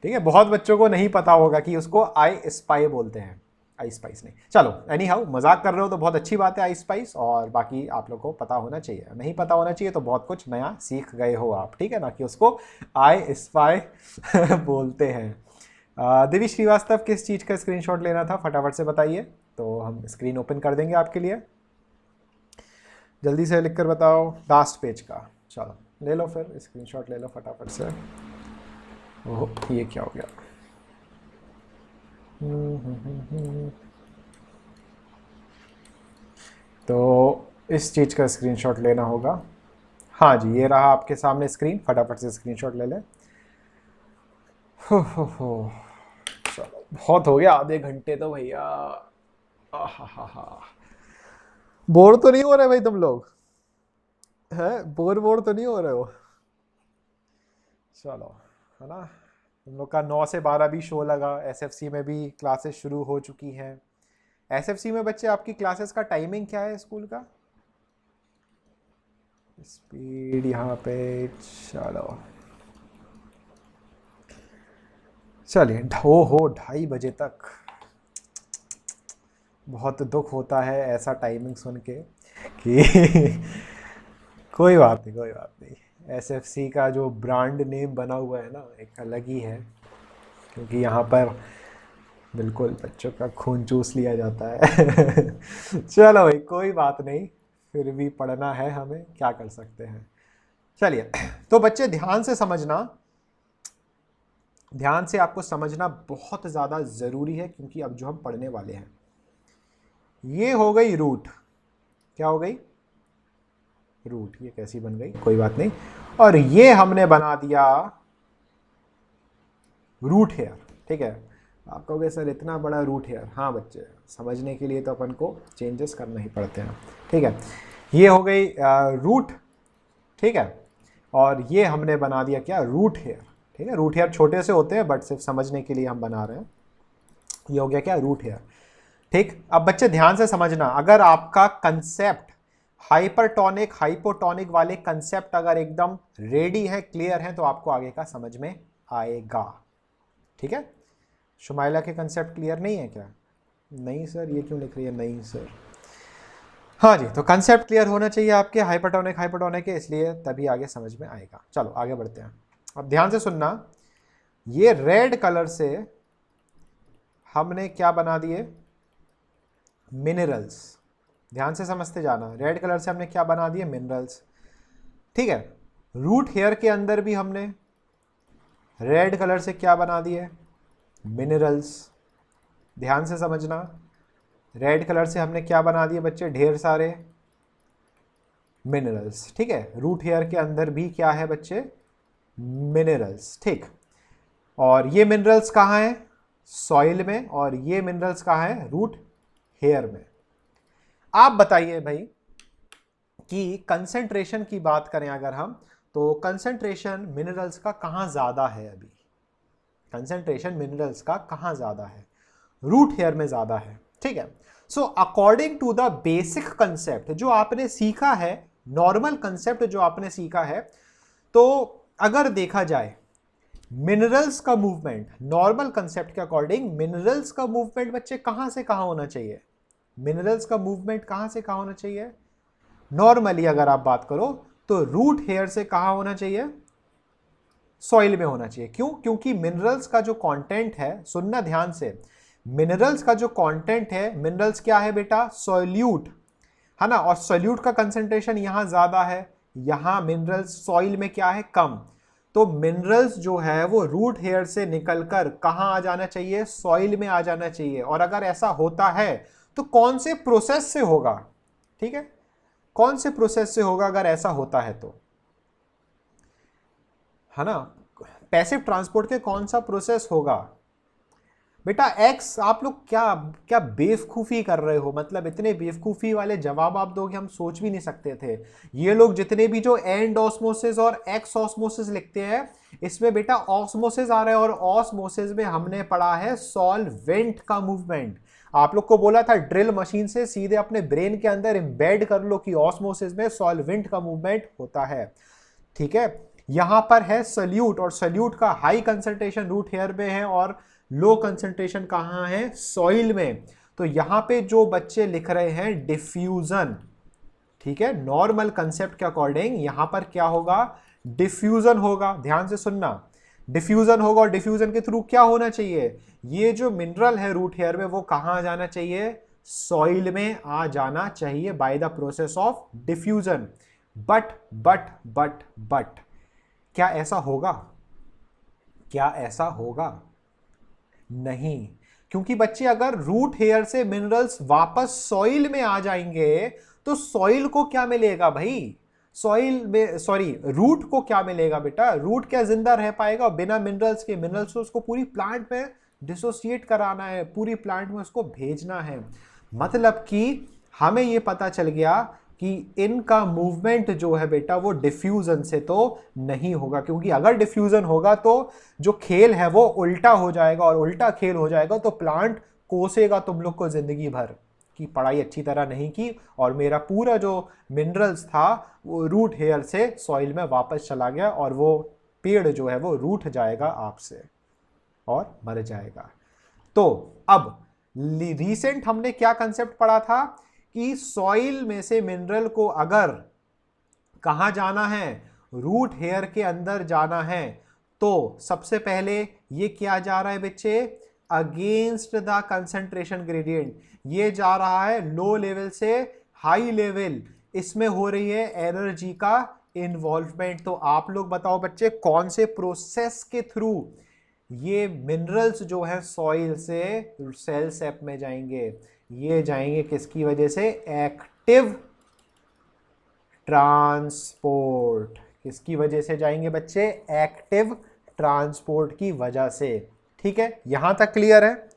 ठीक है। बहुत बच्चों को नहीं पता होगा कि उसको आई स्पाई बोलते हैं, आई स्पाइस नहीं। चलो, एनी हाउ, मजाक कर रहे हो तो बहुत अच्छी बात है आई स्पाइस, और बाकी आप लोग को पता होना चाहिए, नहीं पता होना चाहिए तो बहुत कुछ नया सीख गए हो आप, ठीक है ना, कि उसको आई स्पाई बोलते हैं। दिव्य श्रीवास्तव, किस चीज़ का स्क्रीनशॉट लेना था, फटाफट से बताइए, तो हम स्क्रीन ओपन कर देंगे आपके लिए। जल्दी से लिख कर बताओ, लास्ट पेज का। चलो ले लो, फिर स्क्रीनशॉट ले लो फटाफट से। ओह, ये क्या हो गया। तो इस चीज़ का स्क्रीनशॉट लेना होगा। हाँ जी, ये रहा आपके सामने स्क्रीन, फटाफट से स्क्रीनशॉट ले लें। हो, चलो बहुत हो गया, आधे घंटे तो भैया। बोर तो नहीं हो रहे भाई तुम लोग, हैं? बोर तो नहीं हो रहे हो? चलो, है ना। तुम लोग का 9 से 12 भी शो लगा, एसएफसी में भी क्लासेस शुरू हो चुकी हैं। एसएफसी में बच्चे आपकी क्लासेस का टाइमिंग क्या है स्कूल का? स्पीड यहाँ पे, चलो चलिए, हो 2:30 बजे तक। बहुत दुख होता है ऐसा टाइमिंग सुन के कि कोई बात नहीं, कोई बात नहीं। एसएफसी का जो ब्रांड नेम बना हुआ है ना, एक अलग ही है, क्योंकि यहाँ पर बिल्कुल बच्चों का खून चूस लिया जाता है। चलो भाई, कोई बात नहीं, फिर भी पढ़ना है हमें, क्या कर सकते हैं। चलिए, तो बच्चे ध्यान से समझना, ध्यान से आपको समझना बहुत ज़्यादा ज़रूरी है, क्योंकि अब जो हम पढ़ने वाले हैं, ये हो गई रूट। क्या हो गई? रूट। ये कैसी बन गई, कोई बात नहीं। और ये हमने बना दिया रूट हेयर, ठीक है। आप कहोगे सर इतना बड़ा रूट हेयर, हाँ बच्चे, समझने के लिए तो अपन को चेंजेस करना ही पड़ते हैं, ठीक है। ये हो गई रूट, ठीक है। और ये हमने बना दिया क्या? रूट हेयर, ठीक है। रूट हेयर छोटे से होते हैं, बट सिर्फ समझने के लिए हम बना रहे हैं। ये हो गया क्या? रूट हेयर, ठीक। अब बच्चे ध्यान से समझना, अगर आपका कंसेप्ट हाइपरटोनिक हाइपोटोनिक वाले कंसेप्ट अगर एकदम रेडी है, क्लियर है, तो आपको आगे का समझ में आएगा, ठीक है। शुमाइला के कंसेप्ट क्लियर नहीं है क्या? नहीं सर, ये क्यों लिख रही है नहीं सर? हाँ जी, तो कंसेप्ट क्लियर होना चाहिए आपके हाइपरटोनिक हाइपोटोनिक के, इसलिए तभी आगे समझ में आएगा। चलो आगे बढ़ते हैं। अब ध्यान से सुनना, ये रेड कलर से हमने क्या बना दिए? मिनरल्स। ध्यान से समझते जाना, रेड कलर से हमने क्या बना दिए? मिनरल्स, ठीक है। रूट हेयर के अंदर भी हमने रेड कलर से क्या बना दिए? मिनरल्स। ध्यान से समझना, रेड कलर से हमने क्या बना दिए बच्चे? ढेर सारे मिनरल्स, ठीक है। रूट हेयर के अंदर भी क्या है बच्चे? मिनरल्स, ठीक। और ये मिनरल्स कहाँ हैं? सॉइल में। और ये मिनरल्स कहाँ हैं? रूट हेयर में। आप बताइए भाई कि कंसंट्रेशन की बात करें अगर हम, तो कंसंट्रेशन मिनरल्स का कहाँ ज़्यादा है? अभी कंसंट्रेशन मिनरल्स का कहाँ ज़्यादा है? रूट हेयर में ज़्यादा है, ठीक है। So according to the basic concept जो आपने सीखा है, नॉर्मल कंसेप्ट जो आपने सीखा है, तो अगर देखा जाए मिनरल्स का मूवमेंट, नॉर्मल कंसेप्ट के अकॉर्डिंग मिनरल्स का मूवमेंट बच्चे कहाँ से कहाँ होना चाहिए? मिनरल्स का मूवमेंट कहाँ से कहाँ होना चाहिए? नॉर्मली अगर आप बात करो तो रूट हेयर से कहाँ होना चाहिए? सॉइल में होना चाहिए। क्यों? क्योंकि मिनरल्स का जो कंटेंट है, सुनना ध्यान से, मिनरल्स का जो कंटेंट है, मिनरल्स क्या है बेटा? सॉल्यूट, है ना। और सॉल्यूट का कंसंट्रेशन यहां ज्यादा है, यहां मिनरल्स सॉइल में क्या है? कम। तो मिनरल्स जो है वो रूट हेयर से निकलकर कहां आ जाना चाहिए? सॉइल में आ जाना चाहिए। और अगर ऐसा होता है तो कौन से प्रोसेस से होगा? ठीक है, कौन से प्रोसेस से होगा अगर ऐसा होता है तो, है ना। पैसिव ट्रांसपोर्ट के कौन सा प्रोसेस होगा? बेटा एक्स, आप लोग क्या क्या बेवकूफ़ी कर रहे हो, मतलब इतने बेवकूफ़ी वाले जवाब आप दोगे हम सोच भी नहीं सकते थे। ये लोग जितने भी जो एंड ऑस्मोसिस और एक्स ऑस्मोसिस लिखते हैं, इसमें बेटा ऑस्मोसिस आ रहा है, और ऑस्मोसिस में हमने पढ़ा है सॉल्वेंट का मूवमेंट। आप लोग को बोला था ड्रिल मशीन से सीधे अपने ब्रेन के अंदर एम्बेड कर लो कि ऑस्मोसिस में सॉल्वेंट का मूवमेंट होता है। ठीक है, यहां पर है सल्यूट, और सल्यूट का हाई कंसंट्रेशन रूट हेयर में है और लो कंसंट्रेशन कहां है, सॉइल में। तो यहां पे जो बच्चे लिख रहे हैं डिफ्यूजन, ठीक है, नॉर्मल कंसेप्ट के अकॉर्डिंग यहां पर क्या होगा, डिफ्यूजन होगा। ध्यान से सुनना, डिफ्यूजन होगा, और डिफ्यूजन के थ्रू क्या होना चाहिए, ये जो मिनरल है रूट हेयर में वो कहां आ जाना चाहिए, सॉइल में आ जाना चाहिए by the process of diffusion. But क्या ऐसा होगा, क्या ऐसा होगा, नहीं। क्योंकि बच्चे अगर रूट हेयर से मिनरल्स वापस सॉइल में आ जाएंगे तो सॉइल को क्या मिलेगा भाई, सॉइल में, सॉरी, रूट को क्या मिलेगा बेटा, रूट क्या जिंदा रह पाएगा बिना मिनरल्स के, मिनरल्स को उसको पूरी प्लांट में डिसोसिएट कराना है, पूरी प्लांट में उसको भेजना है। मतलब कि हमें ये पता चल गया कि इनका मूवमेंट जो है बेटा वो डिफ्यूजन से तो नहीं होगा, क्योंकि अगर डिफ्यूजन होगा तो जो खेल है वो उल्टा हो जाएगा, और उल्टा खेल हो जाएगा तो प्लांट कोसेगा तुम लोग को जिंदगी भर कि पढ़ाई अच्छी तरह नहीं की, और मेरा पूरा जो मिनरल्स था वो रूट हेयर से सॉइल में वापस चला गया, और वो पेड़ जो है वो रूठ जाएगा आपसे और मर जाएगा। तो अब रीसेंट हमने क्या कंसेप्ट पढ़ा था कि सॉइल में से मिनरल को अगर कहां जाना है, रूट हेयर के अंदर जाना है, तो सबसे पहले ये क्या जा रहा है बच्चे, अगेंस्ट द कंसंट्रेशन ग्रेडियंट, ये जा रहा है लो लेवल से हाई लेवल, इसमें हो रही है एनर्जी का इन्वॉल्वमेंट। तो आप लोग बताओ बच्चे कौन से प्रोसेस के थ्रू ये मिनरल्स जो है सॉइल से सेल सेप में जाएंगे, ये जाएंगे किसकी वजह से, एक्टिव ट्रांसपोर्ट। किसकी वजह से जाएंगे बच्चे, एक्टिव ट्रांसपोर्ट की वजह से। ठीक है, यहां तक क्लियर है।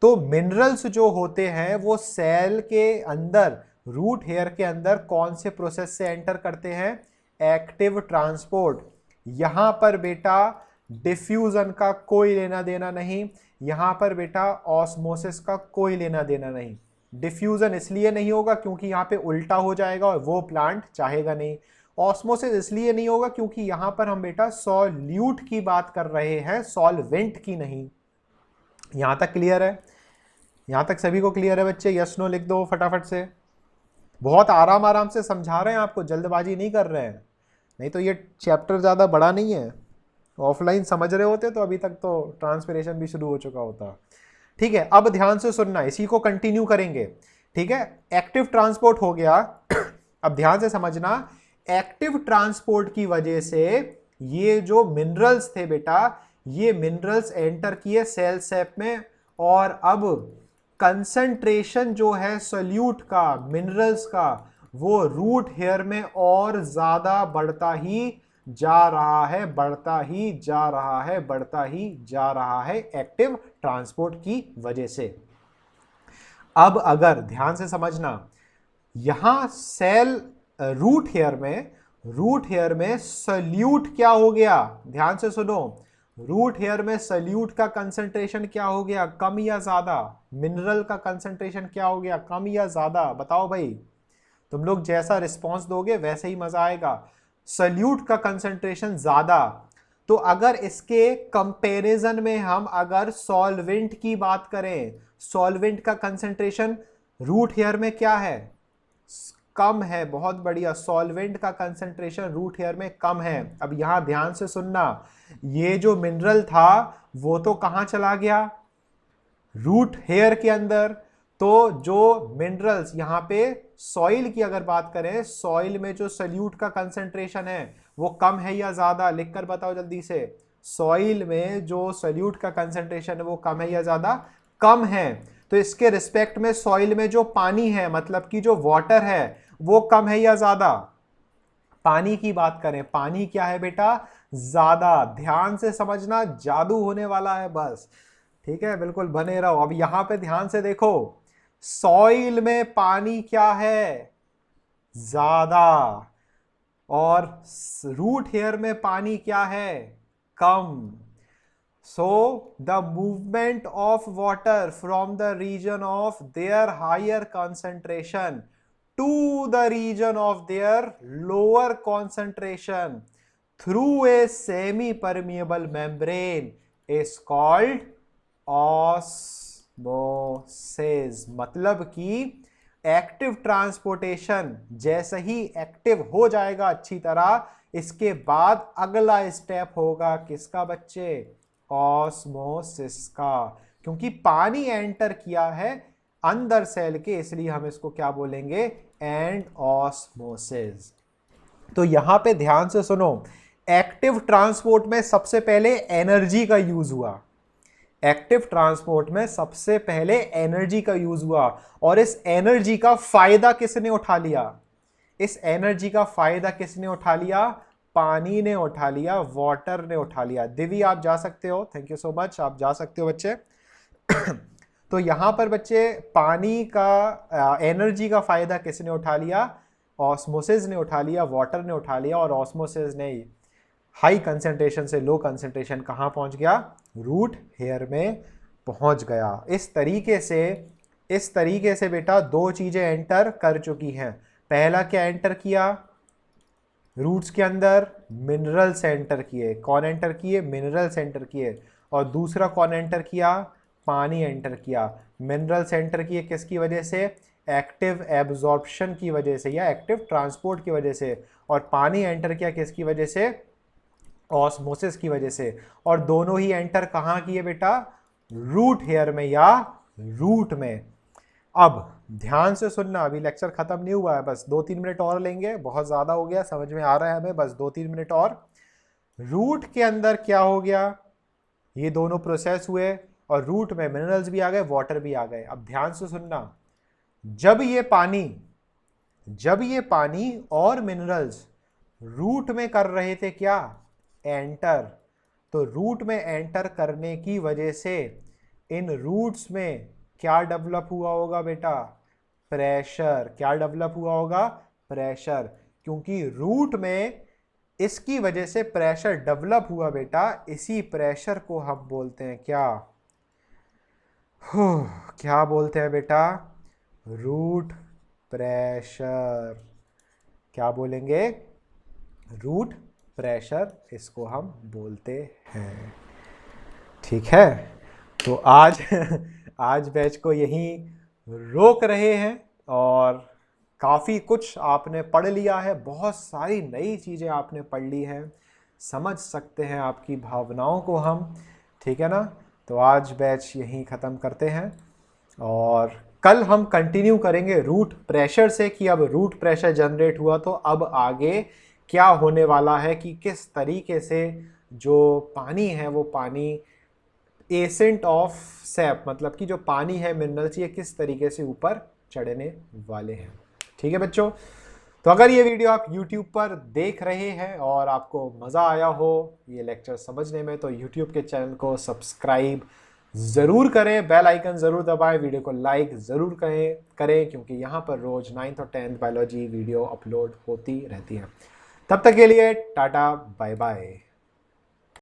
तो मिनरल्स जो होते हैं वो सेल के अंदर, रूट हेयर के अंदर कौन से प्रोसेस से एंटर करते हैं, एक्टिव ट्रांसपोर्ट। यहां पर बेटा डिफ्यूजन का कोई लेना देना नहीं, यहां पर बेटा ऑस्मोसिस का कोई लेना देना नहीं। डिफ्यूजन इसलिए नहीं होगा क्योंकि यहां पे उल्टा हो जाएगा और वो प्लांट चाहेगा नहीं। ऑस्मोसिस इसलिए नहीं होगा क्योंकि यहां पर हम बेटा सॉल्यूट की बात कर रहे हैं, सॉल्वेंट की नहीं। यहां तक क्लियर है, यहां तक सभी को क्लियर है बच्चे, यस नो लिख दो फटाफट से। बहुत आराम आराम से समझा रहे हैं आपको, जल्दबाजी नहीं कर रहे हैं, नहीं तो ये चैप्टर ज़्यादा बड़ा नहीं है। ऑफलाइन समझ रहे होते तो अभी तक तो ट्रांसपिरेशन भी शुरू हो चुका होता। ठीक है, अब ध्यान से सुनना, इसी को कंटिन्यू करेंगे। ठीक है, एक्टिव ट्रांसपोर्ट हो गया। अब ध्यान से समझना, एक्टिव ट्रांसपोर्ट की वजह से ये जो मिनरल्स थे बेटा, ये मिनरल्स एंटर किए सेल सेप में, और अब कंसंट्रेशन जो है सोल्यूट का, मिनरल्स का, वो रूट हेयर में और ज्यादा बढ़ता ही जा रहा है, बढ़ता ही जा रहा है, बढ़ता ही जा रहा है एक्टिव ट्रांसपोर्ट की वजह से। अब अगर ध्यान से समझना, यहां सेल रूट हेयर में सल्यूट क्या हो गया, ध्यान से सुनो, रूट हेयर में सल्यूट का कंसंट्रेशन क्या हो गया, कम या ज्यादा, मिनरल का कंसंट्रेशन क्या हो गया, कम या ज्यादा, बताओ भाई। तुम लोग जैसा रिस्पॉन्स दोगे वैसे ही मजा आएगा। सल्यूट का कंसंट्रेशन ज्यादा, तो अगर इसके कंपैरिजन में हम अगर सॉल्वेंट की बात करें, सॉल्वेंट का कंसंट्रेशन रूट हेयर में क्या है, कम है, बहुत बढ़िया, सॉल्वेंट का कंसंट्रेशन रूट हेयर में कम है। अब यहां ध्यान से सुनना, ये जो मिनरल था वो तो कहां चला गया, रूट हेयर के अंदर। तो जो मिनरल्स यहां पे सॉइल की अगर बात करें, सॉइल में जो सल्यूट का कंसंट्रेशन है वो कम है या ज्यादा, लिखकर बताओ जल्दी से। सॉइल में जो सल्यूट का कंसंट्रेशन है वो कम है या ज्यादा, कम है। तो इसके रिस्पेक्ट में सॉइल में जो पानी है, मतलब कि जो वाटर है, वो कम है या ज्यादा। पानी की बात करें, पानी क्या है बेटा, ज्यादा। ध्यान से समझना, जादू होने वाला है बस। ठीक है, बिल्कुल बने रहो। अब यहां पे ध्यान से देखो, सॉइल में पानी क्या है, ज्यादा, और रूट हेयर में पानी क्या है, कम। So the movement of water from the region of their higher concentration to the region of their lower concentration through a semi-permeable membrane is called osmosis। मतलब कि एक्टिव ट्रांसपोर्टेशन जैसे ही एक्टिव हो जाएगा अच्छी तरह, इसके बाद अगला स्टेप होगा किसका बच्चे, ऑस्मोसिस का। क्योंकि पानी एंटर किया है अंदर सेल के, इसलिए हम इसको क्या बोलेंगे, एंड ऑस्मोसिस। तो यहां पे ध्यान से सुनो, एक्टिव ट्रांसपोर्ट में सबसे पहले एनर्जी का यूज हुआ, एक्टिव ट्रांसपोर्ट में सबसे पहले एनर्जी का यूज हुआ, और इस एनर्जी का फायदा किसने उठा लिया, इस एनर्जी का फायदा किसने उठा लिया, पानी ने उठा लिया, वाटर ने उठा लिया। दिव्य आप जा सकते हो, थैंक यू सो मच, आप जा सकते हो बच्चे। तो यहां पर बच्चे पानी का एनर्जी का फायदा किसने उठा लिया, ऑस्मोसिस ने उठा लिया, वाटर ने उठा लिया, और ऑस्मोसिस ने हाई कंसेंट्रेशन से लो कंसेंट्रेशन कहां पहुंच गया, रूट हेयर में पहुंच गया। इस तरीके से बेटा दो चीजें एंटर कर चुकी हैं। पहला क्या एंटर किया, रूट्स के अंदर मिनरल्स एंटर किए, कौन एंटर किए, मिनरल्स एंटर किए। और दूसरा कौन एंटर किया, पानी एंटर किया। मिनरल्स एंटर किए किसकी वजह से, एक्टिव एब्जॉर्प्शन की वजह से या एक्टिव ट्रांसपोर्ट की वजह से। और पानी एंटर किया किसकी वजह से, ऑस्मोसिस की वजह से। और दोनों ही एंटर कहां किए बेटा, रूट हेयर में या रूट में। अब ध्यान से सुनना, अभी लेक्चर खत्म नहीं हुआ है, बस 2-3 मिनट और लेंगे, बहुत ज्यादा हो गया, समझ में आ रहा है हमें, बस 2-3 मिनट और। रूट के अंदर क्या हो गया, ये दोनों प्रोसेस हुए, और रूट में मिनरल्स भी आ गए, वाटर भी आ गए। अब ध्यान से सुनना, जब ये पानी और मिनरल्स रूट में कर रहे थे क्या, एंटर, तो रूट में एंटर करने की वजह से इन रूट्स में क्या डेवलप हुआ होगा बेटा, प्रेशर। क्या डेवलप हुआ होगा, प्रेशर। क्योंकि रूट में इसकी वजह से प्रेशर डेवलप हुआ बेटा, इसी प्रेशर को हम बोलते हैं क्या, क्या बोलते हैं बेटा, रूट प्रेशर। क्या बोलेंगे, रूट प्रेशर, इसको हम बोलते हैं। ठीक है, तो आज आज बैच को यहीं रोक रहे हैं, और काफ़ी कुछ आपने पढ़ लिया है, बहुत सारी नई चीज़ें आपने पढ़ ली हैं, समझ सकते हैं आपकी भावनाओं को हम, ठीक है ना। तो आज बैच यहीं ख़त्म करते हैं, और कल हम कंटिन्यू करेंगे रूट प्रेशर से, कि अब रूट प्रेशर जनरेट हुआ तो अब आगे क्या होने वाला है, कि किस तरीके से जो पानी है वो पानी एसेंट ऑफ सैप, मतलब कि जो पानी है मिनरल्स, ये किस तरीके से ऊपर चढ़ने वाले हैं। ठीक है बच्चों, तो अगर ये वीडियो आप YouTube पर देख रहे हैं और आपको मज़ा आया हो ये लेक्चर समझने में, तो YouTube के चैनल को सब्सक्राइब ज़रूर करें, बेल आइकन ज़रूर दबाएं, वीडियो को लाइक ज़रूर करें, क्योंकि यहाँ पर रोज़ 9th और 10th बायोलॉजी वीडियो अपलोड होती रहती है। तब तक के लिए टाटा बाय बाय।